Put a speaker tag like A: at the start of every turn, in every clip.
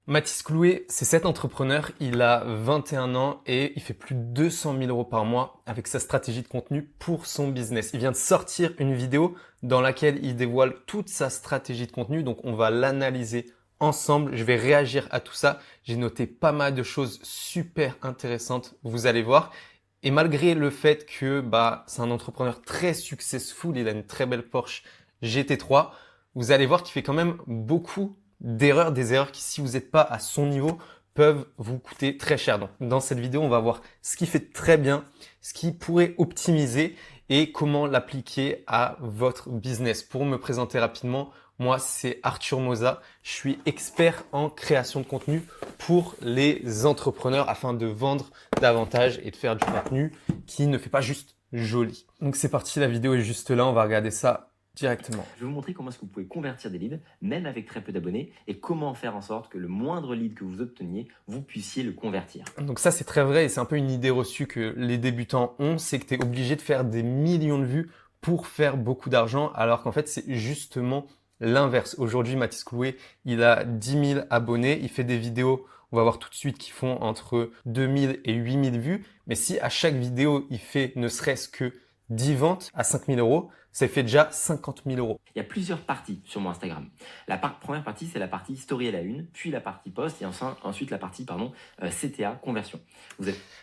A: Mathis Clouet, c'est cet entrepreneur, il a 21 ans et il fait plus de 200 000 euros par mois avec sa stratégie de contenu pour son business. Il vient de sortir une vidéo dans laquelle il dévoile toute sa stratégie de contenu, donc on va l'analyser ensemble. Je vais réagir à tout ça. J'ai noté pas mal de choses super intéressantes, vous allez voir. Et malgré le fait que c'est un entrepreneur très successful, il a une très belle Porsche GT3, vous allez voir qu'il fait quand même beaucoup d'erreurs, des erreurs qui, si vous n'êtes pas à son niveau, peuvent vous coûter très cher. Donc, dans cette vidéo, on va voir ce qu'il fait très bien, ce qu'il pourrait optimiser et comment l'appliquer à votre business. Pour me présenter rapidement, moi, c'est Arthur Moza. Je suis expert en création de contenu pour les entrepreneurs afin de vendre davantage et de faire du contenu qui ne fait pas juste joli. Donc, c'est parti, la vidéo est juste là. On va regarder ça directement.
B: Je vais vous montrer comment est-ce que vous pouvez convertir des leads, même avec très peu d'abonnés, et comment faire en sorte que le moindre lead que vous obteniez, vous puissiez le convertir.
A: Donc ça, c'est très vrai et c'est un peu une idée reçue que les débutants ont, c'est que tu es obligé de faire des millions de vues pour faire beaucoup d'argent, alors qu'en fait, c'est justement l'inverse. Aujourd'hui, Mathis Clouet, il a 10 000 abonnés, il fait des vidéos, on va voir tout de suite, qui font entre 2 000 et 8 000 vues, mais si à chaque vidéo, il fait ne serait-ce que 10 ventes à 5 000 euros, ça fait déjà 50 000 euros.
B: Il y a plusieurs parties sur mon Instagram. La première partie, c'est la partie story à la une, puis la partie post, et ensuite la partie CTA, conversion.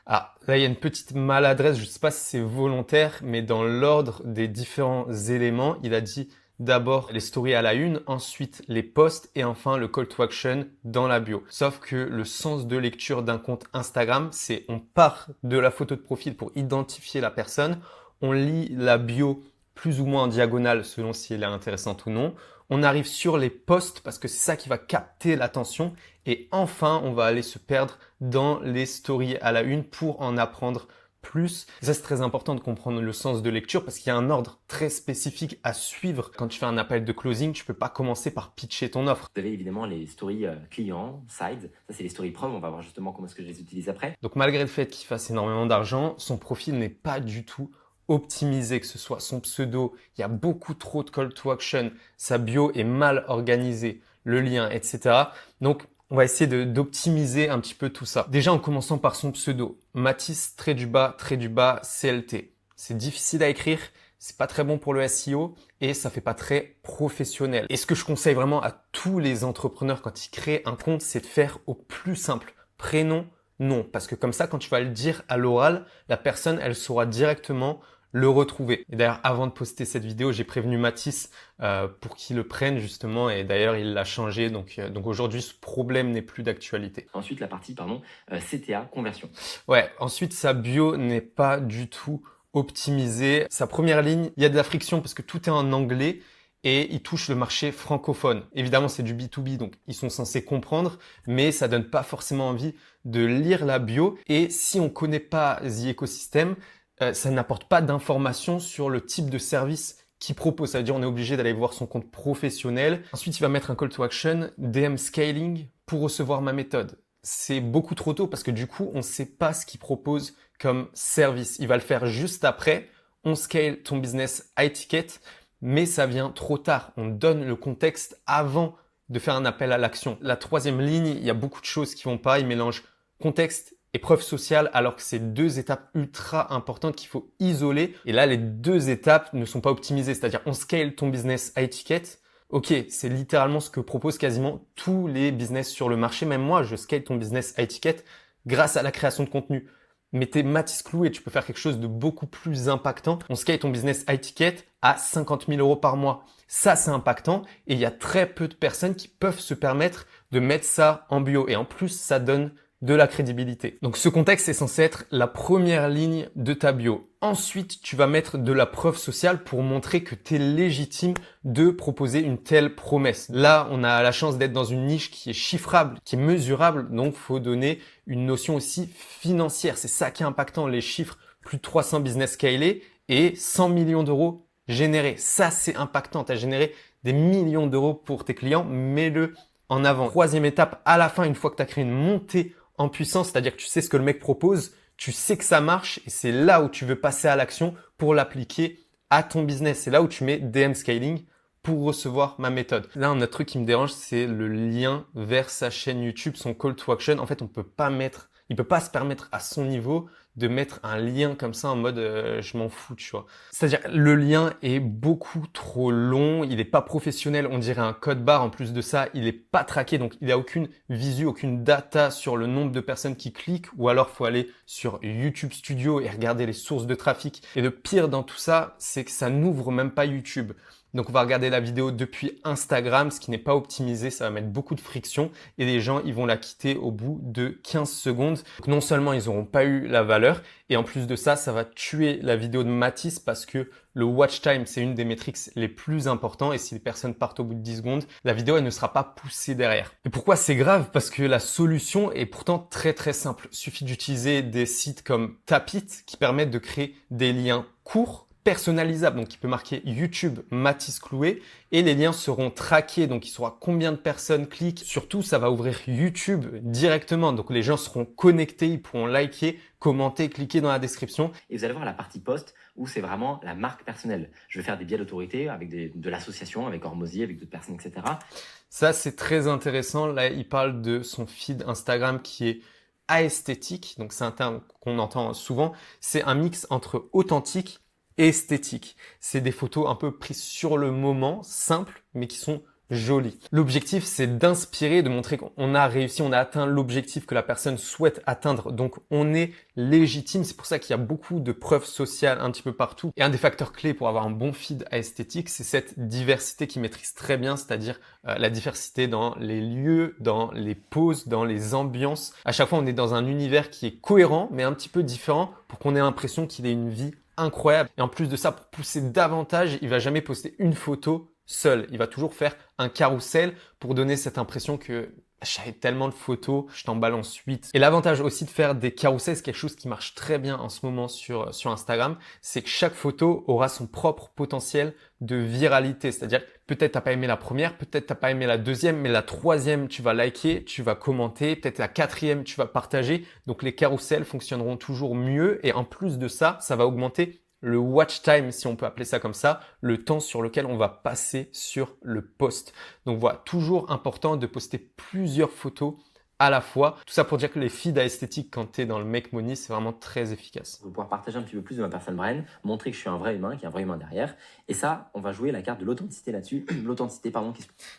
A: Ah, là, il y a une petite maladresse, je ne sais pas si c'est volontaire, mais dans l'ordre des différents éléments, il a dit d'abord les stories à la une, ensuite les posts et enfin le call to action dans la bio. Sauf que le sens de lecture d'un compte Instagram, c'est on part de la photo de profil pour identifier la personne, on lit la bio plus ou moins en diagonale selon si elle est intéressante ou non. On arrive sur les posts parce que c'est ça qui va capter l'attention. Et enfin, on va aller se perdre dans les stories à la une pour en apprendre plus. Et ça, c'est très important de comprendre le sens de lecture parce qu'il y a un ordre très spécifique à suivre. Quand tu fais un appel de closing, tu peux pas commencer par pitcher ton offre.
B: Vous avez évidemment les stories clients, sides. Ça, c'est les stories prom. On va voir justement comment est-ce que je les utilise après.
A: Donc, malgré le fait qu'il fasse énormément d'argent, son profil n'est pas du tout optimisé, que ce soit son pseudo, il y a beaucoup trop de call to action, sa bio est mal organisée, le lien, etc. Donc, on va essayer d'optimiser un petit peu tout ça. Déjà, en commençant par son pseudo, Mathis, trait du bas, CLT. C'est difficile à écrire, c'est pas très bon pour le SEO et ça fait pas très professionnel. Et ce que je conseille vraiment à tous les entrepreneurs quand ils créent un compte, c'est de faire au plus simple. Prénom, nom. Parce que comme ça, quand tu vas le dire à l'oral, la personne, elle saura directement le retrouver. Et d'ailleurs, avant de poster cette vidéo, j'ai prévenu Mathis pour qu'il le prenne justement. Et d'ailleurs, il l'a changé. Donc aujourd'hui, ce problème n'est plus d'actualité.
B: Ensuite, la partie CTA, conversion.
A: Ouais, ensuite, sa bio n'est pas du tout optimisée. Sa première ligne, il y a de la friction parce que tout est en anglais et il touche le marché francophone. Évidemment, c'est du B2B, donc ils sont censés comprendre, mais ça donne pas forcément envie de lire la bio. Et si on connaît pas The Ecosystem, ça n'apporte pas d'informations sur le type de service qu'il propose. Ça veut dire on est obligé d'aller voir son compte professionnel. Ensuite, il va mettre un call to action, DM scaling pour recevoir ma méthode. C'est beaucoup trop tôt parce que du coup, on ne sait pas ce qu'il propose comme service. Il va le faire juste après. On scale ton business high ticket, mais ça vient trop tard. On donne le contexte avant de faire un appel à l'action. La troisième ligne, il y a beaucoup de choses qui vont pas. Il mélange contexte et preuve sociale, alors que c'est deux étapes ultra importantes qu'il faut isoler. Et là, les deux étapes ne sont pas optimisées. C'est-à-dire, on scale ton business high ticket. Ok, c'est littéralement ce que proposent quasiment tous les business sur le marché. Même moi, je scale ton business high ticket grâce à la création de contenu. Mais t'es Mathis Clouet, tu peux faire quelque chose de beaucoup plus impactant. On scale ton business high ticket à 50 000 euros par mois. Ça, c'est impactant et il y a très peu de personnes qui peuvent se permettre de mettre ça en bio. Et en plus, ça donne de la crédibilité. Donc ce contexte est censé être la première ligne de ta bio. Ensuite, tu vas mettre de la preuve sociale pour montrer que tu es légitime de proposer une telle promesse. Là, on a la chance d'être dans une niche qui est chiffrable, qui est mesurable, donc faut donner une notion aussi financière. C'est ça qui est impactant, les chiffres, plus de 300 business scalés et 100 millions d'euros générés. Ça, c'est impactant. Tu as généré des millions d'euros pour tes clients, mets-le en avant. Troisième étape, à la fin, une fois que tu as créé une montée en puissance, c'est-à-dire que tu sais ce que le mec propose, tu sais que ça marche et c'est là où tu veux passer à l'action pour l'appliquer à ton business. C'est là où tu mets DM scaling pour recevoir ma méthode. Là, un autre truc qui me dérange, c'est le lien vers sa chaîne YouTube, son call to action. En fait, il peut pas se permettre à son niveau de mettre un lien comme ça en mode je m'en fous, tu vois. C'est-à-dire le lien est beaucoup trop long, il est pas professionnel, on dirait un code barre. En plus de ça, il est pas traqué, donc il n'y a aucune visu, aucune data sur le nombre de personnes qui cliquent, ou alors faut aller sur YouTube Studio et regarder les sources de trafic. Et le pire dans tout ça, c'est que ça n'ouvre même pas YouTube. Donc on va regarder la vidéo depuis Instagram, ce qui n'est pas optimisé, ça va mettre beaucoup de friction et les gens ils vont la quitter au bout de 15 secondes. Donc non seulement ils n'auront pas eu la valeur et en plus de ça, ça va tuer la vidéo de Mathis parce que le watch time c'est une des métriques les plus importantes et si les personnes partent au bout de 10 secondes, la vidéo elle ne sera pas poussée derrière. Et pourquoi c'est grave? Parce que la solution est pourtant très très simple. Il suffit d'utiliser des sites comme Tapit qui permettent de créer des liens courts personnalisable, donc il peut marquer YouTube Mathis Clouet et les liens seront traqués, donc il saura combien de personnes cliquent. Surtout, ça va ouvrir YouTube directement, donc les gens seront connectés, ils pourront liker, commenter, cliquer dans la description.
B: Et vous allez voir la partie post où c'est vraiment la marque personnelle. Je vais faire des biais d'autorité avec de l'association, avec Hormozy, avec d'autres personnes, etc.
A: Ça, c'est très intéressant. Là, il parle de son feed Instagram qui est aesthétique, donc c'est un terme qu'on entend souvent. C'est un mix entre authentique esthétique. C'est des photos un peu prises sur le moment, simples, mais qui sont jolies. L'objectif, c'est d'inspirer, de montrer qu'on a réussi, on a atteint l'objectif que la personne souhaite atteindre. Donc, on est légitime. C'est pour ça qu'il y a beaucoup de preuves sociales un petit peu partout. Et un des facteurs clés pour avoir un bon feed esthétique, c'est cette diversité qui maîtrise très bien, c'est-à-dire la diversité dans les lieux, dans les poses, dans les ambiances. À chaque fois, on est dans un univers qui est cohérent, mais un petit peu différent pour qu'on ait l'impression qu'il ait une vie incroyable. Et en plus de ça, pour pousser davantage, il va jamais poster une photo seule. Il va toujours faire un carrousel pour donner cette impression que j'avais tellement de photos, je t'en balance 8. Et l'avantage aussi de faire des carousels, c'est quelque chose qui marche très bien en ce moment sur Instagram, c'est que chaque photo aura son propre potentiel de viralité. C'est-à-dire, peut-être t'as pas aimé la première, peut-être t'as pas aimé la deuxième, mais la troisième, tu vas liker, tu vas commenter, peut-être la quatrième, tu vas partager. Donc les carousels fonctionneront toujours mieux et en plus de ça, ça va augmenter le watch time, si on peut appeler ça comme ça, le temps sur lequel on va passer sur le post. Donc voilà, toujours important de poster plusieurs photos à la fois. Tout ça pour dire que les feeds à esthétique, quand tu es dans le make money, c'est vraiment très efficace.
B: Je vais pouvoir partager un petit peu plus de ma personne brand, montrer que je suis un vrai humain, qu'il y a un vrai humain derrière. Et ça, on va jouer la carte de l'authenticité là-dessus. L'authenticité, pardon.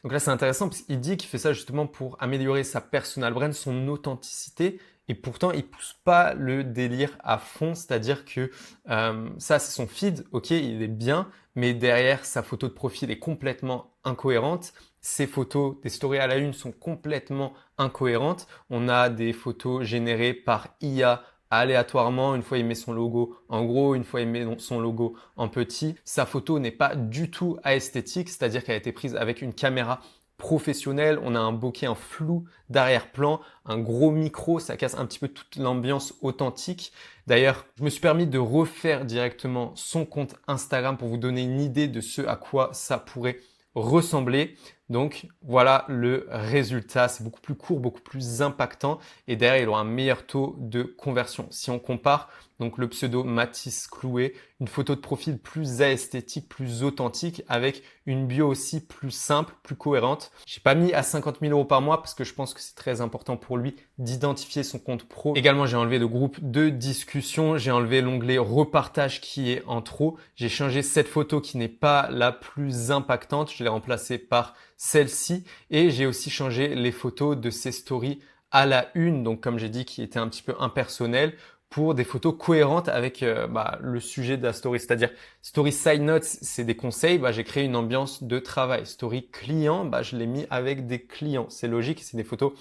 A: Donc là, c'est intéressant parce qu'il dit qu'il fait ça justement pour améliorer sa personal brand, son authenticité. Et pourtant, il pousse pas le délire à fond, c'est-à-dire que ça, c'est son feed, ok, il est bien, mais derrière, sa photo de profil est complètement incohérente. Ses photos des stories à la une sont complètement incohérentes. On a des photos générées par IA aléatoirement. Une fois, il met son logo en gros, une fois, il met son logo en petit. Sa photo n'est pas du tout esthétique, c'est-à-dire qu'elle a été prise avec une caméra professionnel, on a un bokeh en flou d'arrière-plan, un gros micro, ça casse un petit peu toute l'ambiance authentique. D'ailleurs, je me suis permis de refaire directement son compte Instagram pour vous donner une idée de ce à quoi ça pourrait ressembler. Donc voilà le résultat, c'est beaucoup plus court, beaucoup plus impactant et derrière il aura un meilleur taux de conversion. Si on compare donc le pseudo Mathis Clouet, une photo de profil plus esthétique, plus authentique avec une bio aussi plus simple, plus cohérente. J'ai pas mis à 50 000 € par mois parce que je pense que c'est très important pour lui d'identifier son compte pro. Également, j'ai enlevé le groupe de discussion, j'ai enlevé l'onglet repartage qui est en trop. J'ai changé cette photo qui n'est pas la plus impactante, je l'ai remplacée par celle-ci et j'ai aussi changé les photos de ses stories à la une, donc comme j'ai dit qui était un petit peu impersonnel pour des photos cohérentes avec le sujet de la story. C'est-à-dire, story side notes, c'est des conseils, j'ai créé une ambiance de travail. Story client, je l'ai mis avec des clients. C'est logique, c'est des photos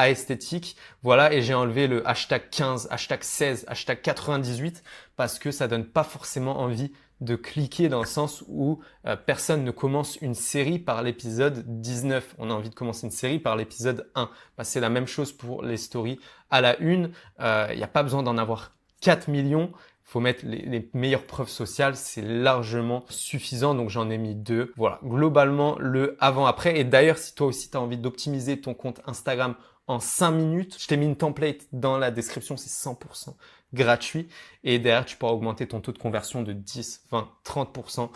A: esthétiques. Voilà, et j'ai enlevé le hashtag 15, hashtag 16, hashtag 98 parce que ça donne pas forcément envie de cliquer dans le sens où personne ne commence une série par l'épisode 19. On a envie de commencer une série par l'épisode 1. C'est la même chose pour les stories à la une. Il n'y a pas besoin d'en avoir 4 millions. Il faut mettre les meilleures preuves sociales. C'est largement suffisant. Donc, j'en ai mis 2. Voilà, globalement, le avant-après. Et d'ailleurs, si toi aussi, tu as envie d'optimiser ton compte Instagram en 5 minutes, je t'ai mis une template dans la description. C'est 100% gratuit et derrière tu pourras augmenter ton taux de conversion de 10, 20, 30%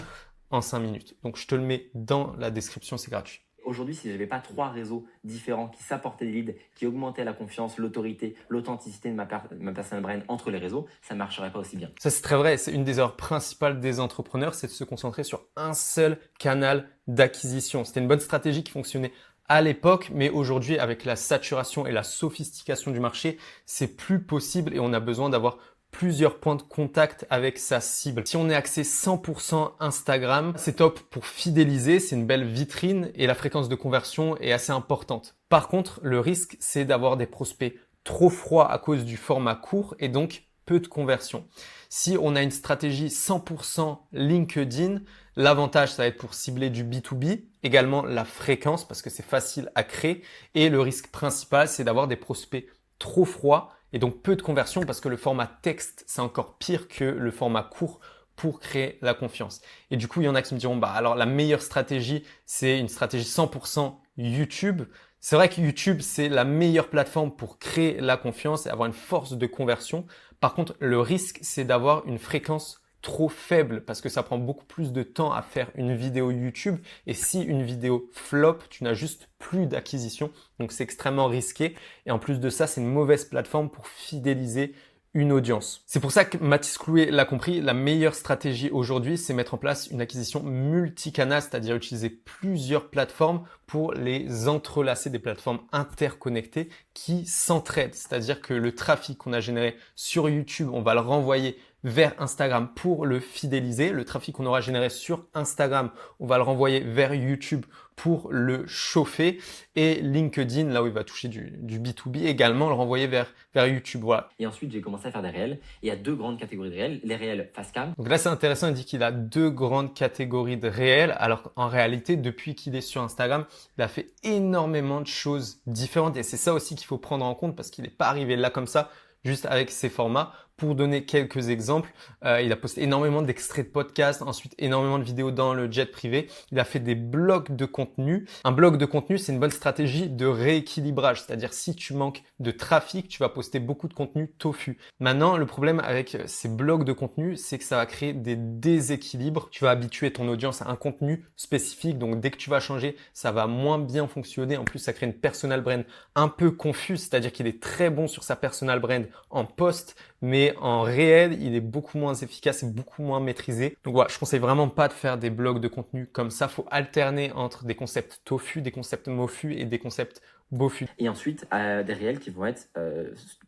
A: en 5 minutes. Donc, je te le mets dans la description, c'est gratuit.
B: Aujourd'hui, si je n'avais pas 3 réseaux différents qui s'apportaient des leads, qui augmentaient la confiance, l'autorité, l'authenticité de ma personal brand entre les réseaux, ça ne marcherait pas aussi bien.
A: Ça, c'est très vrai. C'est une des erreurs principales des entrepreneurs, c'est de se concentrer sur un seul canal d'acquisition. C'était une bonne stratégie qui fonctionnait à l'époque, mais aujourd'hui, avec la saturation et la sophistication du marché, c'est plus possible et on a besoin d'avoir plusieurs points de contact avec sa cible. Si on est axé 100% Instagram, c'est top pour fidéliser, c'est une belle vitrine et la fréquence de conversion est assez importante. Par contre, le risque, c'est d'avoir des prospects trop froids à cause du format court et donc peu de conversion. Si on a une stratégie 100% LinkedIn, l'avantage, ça va être pour cibler du B2B, également la fréquence parce que c'est facile à créer et le risque principal, c'est d'avoir des prospects trop froids et donc peu de conversion parce que le format texte, c'est encore pire que le format court pour créer la confiance. Et du coup, il y en a qui me diront, bah alors la meilleure stratégie, c'est une stratégie 100% YouTube. C'est vrai que YouTube, c'est la meilleure plateforme pour créer la confiance et avoir une force de conversion. Par contre, le risque, c'est d'avoir une fréquence trop faible parce que ça prend beaucoup plus de temps à faire une vidéo YouTube et si une vidéo flop, tu n'as juste plus d'acquisition. Donc c'est extrêmement risqué et en plus de ça, c'est une mauvaise plateforme pour fidéliser une audience. C'est pour ça que Mathis Clouet l'a compris, la meilleure stratégie aujourd'hui, c'est mettre en place une acquisition multicanal, c'est-à-dire utiliser plusieurs plateformes pour les entrelacer, des plateformes interconnectées qui s'entraident. C'est-à-dire que le trafic qu'on a généré sur YouTube, on va le renvoyer vers Instagram pour le fidéliser. Le trafic qu'on aura généré sur Instagram, on va le renvoyer vers YouTube pour le chauffer. Et LinkedIn, là où il va toucher du B2B, également le renvoyer vers YouTube. Voilà.
B: Et ensuite, j'ai commencé à faire des réels. Et il y a 2 grandes catégories de réels. Les réels face cam.
A: Donc là, c'est intéressant. Il dit qu'il a 2 grandes catégories de réels. Alors qu'en réalité, depuis qu'il est sur Instagram, il a fait énormément de choses différentes. Et c'est ça aussi qu'il faut prendre en compte parce qu'il n'est pas arrivé là comme ça, juste avec ses formats. Pour donner quelques exemples, il a posté énormément d'extraits de podcasts, ensuite énormément de vidéos dans le jet privé. Il a fait des blocs de contenu. Un bloc de contenu, c'est une bonne stratégie de rééquilibrage. C'est-à-dire si tu manques de trafic, tu vas poster beaucoup de contenu tofu. Maintenant, le problème avec ces blocs de contenu, c'est que ça va créer des déséquilibres. Tu vas habituer ton audience à un contenu spécifique. Donc, dès que tu vas changer, ça va moins bien fonctionner. En plus, ça crée une personal brand un peu confuse. C'est-à-dire qu'il est très bon sur sa personal brand en post, mais en réel, il est beaucoup moins efficace et beaucoup moins maîtrisé. Donc voilà, je conseille vraiment pas de faire des blogs de contenu comme ça. Faut alterner entre des concepts tofu, des concepts mofu et des concepts bofu.
B: Et ensuite, des réels qui vont être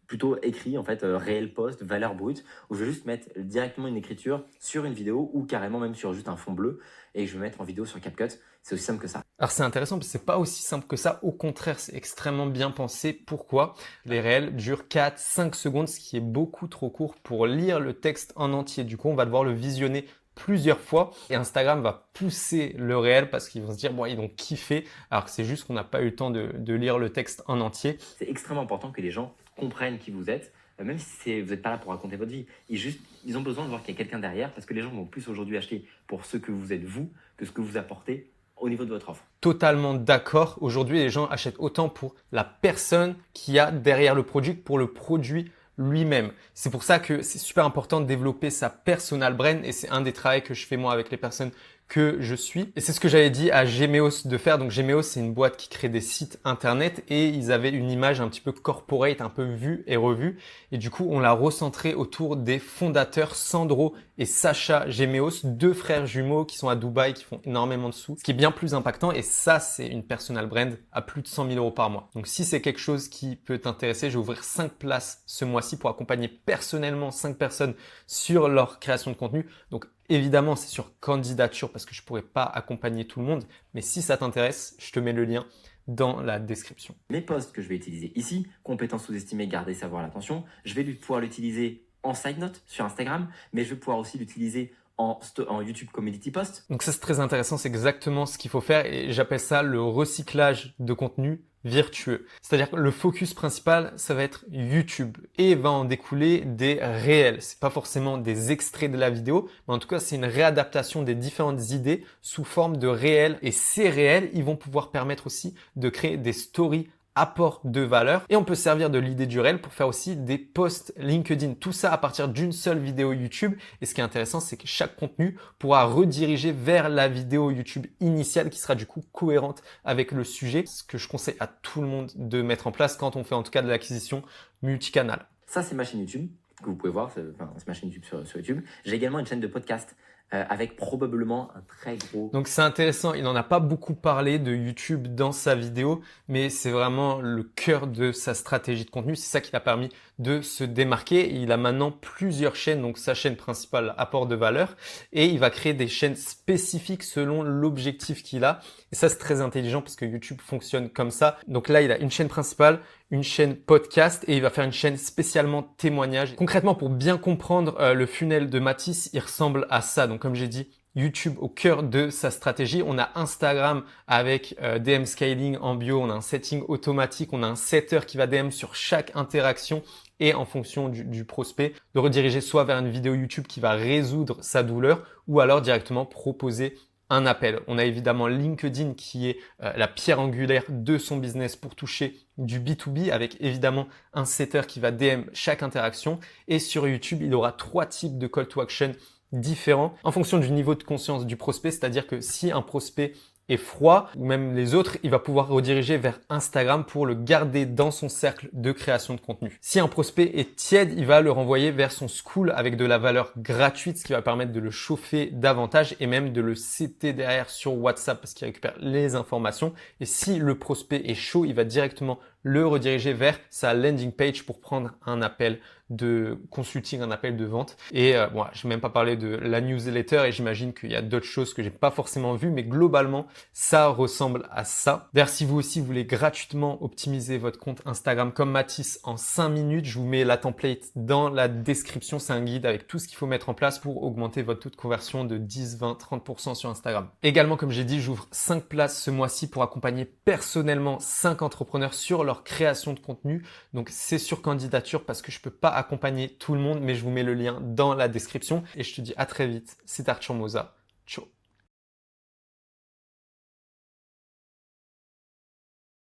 B: plutôt écrits, en fait, réel post, valeur brute, où je vais juste mettre directement une écriture sur une vidéo ou carrément même sur juste un fond bleu et je vais mettre en vidéo sur CapCut. C'est aussi simple que ça.
A: Alors c'est intéressant parce que c'est pas aussi simple que ça. Au contraire, c'est extrêmement bien pensé. Pourquoi? Les réels durent 4-5 secondes, ce qui est beaucoup trop court pour lire le texte en entier. Du coup, on va devoir le visionner plusieurs fois et Instagram va pousser le réel parce qu'ils vont se dire bon, ils vont kiffer alors que c'est juste qu'on n'a pas eu le temps de lire le texte en entier.
B: C'est extrêmement important que les gens comprennent qui vous êtes, même si vous n'êtes pas là pour raconter votre vie. Ils ont besoin de voir qu'il y a quelqu'un derrière parce que les gens vont plus aujourd'hui acheter pour ce que vous êtes vous que ce que vous apportez au niveau de votre offre.
A: Totalement d'accord. Aujourd'hui, les gens achètent autant pour la personne qu'il y a derrière le produit que pour le produit lui-même. C'est pour ça que c'est super important de développer sa personal brand et c'est un des travaux que je fais moi avec les personnes que je suis. Et c'est ce que j'avais dit à Gemeos de faire. Donc Gemeos, c'est une boîte qui crée des sites internet et ils avaient une image un petit peu corporate, un peu vue et revue. Et du coup, on l'a recentré autour des fondateurs Sandro et Sacha Gemeos, 2 frères jumeaux qui sont à Dubaï, qui font énormément de sous, ce qui est bien plus impactant. Et ça, c'est une personal brand à plus de 100 000 euros par mois. Donc si c'est quelque chose qui peut t'intéresser, je vais ouvrir 5 places ce mois-ci pour accompagner personnellement 5 personnes sur leur création de contenu. Donc évidemment, c'est sur candidature parce que je pourrais pas accompagner tout le monde. Mais si ça t'intéresse, je te mets le lien dans la description.
B: Mes posts que je vais utiliser ici, compétences sous-estimées, garder, savoir, l'attention, je vais pouvoir l'utiliser en side note sur Instagram, mais je vais pouvoir aussi l'utiliser en YouTube Community Post.
A: Donc ça, c'est très intéressant. C'est exactement ce qu'il faut faire et j'appelle ça le recyclage de contenu vertueux. C'est-à-dire que le focus principal, ça va être YouTube et va en découler des réels. C'est pas forcément des extraits de la vidéo, mais en tout cas, c'est une réadaptation des différentes idées sous forme de réels. Et ces réels, ils vont pouvoir permettre aussi de créer des stories apport de valeur. Et on peut servir de l'idée du réel pour faire aussi des posts LinkedIn. Tout ça à partir d'une seule vidéo YouTube. Et ce qui est intéressant, c'est que chaque contenu pourra rediriger vers la vidéo YouTube initiale qui sera du coup cohérente avec le sujet. Ce que je conseille à tout le monde de mettre en place quand on fait en tout cas de l'acquisition multicanal.
B: Ça, c'est ma chaîne YouTube que vous pouvez voir. C'est ma chaîne YouTube sur YouTube. J'ai également une chaîne de podcast avec probablement un très gros...
A: Donc c'est intéressant, il n'en a pas beaucoup parlé de YouTube dans sa vidéo, mais c'est vraiment le cœur de sa stratégie de contenu. C'est ça qui l'a permis de se démarquer. Il a maintenant plusieurs chaînes, donc sa chaîne principale, apport de valeur, et il va créer des chaînes spécifiques selon l'objectif qu'il a. Et ça, c'est très intelligent parce que YouTube fonctionne comme ça. Donc là, il a une chaîne principale, une chaîne podcast et il va faire une chaîne spécialement témoignage. Concrètement, pour bien comprendre le funnel de Mathis, il ressemble à ça. Donc comme j'ai dit, YouTube au cœur de sa stratégie. On a Instagram avec DM scaling en bio, on a un setting automatique, on a un setter qui va DM sur chaque interaction et en fonction du prospect, de rediriger soit vers une vidéo YouTube qui va résoudre sa douleur ou alors directement proposer un appel. On a évidemment LinkedIn qui est la pierre angulaire de son business pour toucher du B2B avec évidemment un setter qui va DM chaque interaction. Et sur YouTube, il aura 3 types de call to action différents en fonction du niveau de conscience du prospect. C'est-à-dire que si un prospect est froid ou même les autres, il va pouvoir rediriger vers Instagram pour le garder dans son cercle de création de contenu. Si un prospect est tiède, il va le renvoyer vers son school avec de la valeur gratuite, ce qui va permettre de le chauffer davantage et même de le setter derrière sur WhatsApp parce qu'il récupère les informations. Et si le prospect est chaud, il va directement le rediriger vers sa landing page pour prendre un appel de consulting, un appel de vente. Et bon, je n'ai même pas parlé de la newsletter et j'imagine qu'il y a d'autres choses que j'ai pas forcément vues, mais globalement, ça ressemble à ça. D'ailleurs, si vous aussi voulez gratuitement optimiser votre compte Instagram comme Mathis en 5 minutes, je vous mets la template dans la description. C'est un guide avec tout ce qu'il faut mettre en place pour augmenter votre taux de conversion de 10, 20, 30% sur Instagram. Également, comme j'ai dit, j'ouvre 5 places ce mois-ci pour accompagner personnellement 5 entrepreneurs sur leur création de contenu. Donc, c'est sur candidature parce que je peux pas accompagner tout le monde, mais je vous mets le lien dans la description et je te dis à très vite. C'est Arthur Moza. Ciao.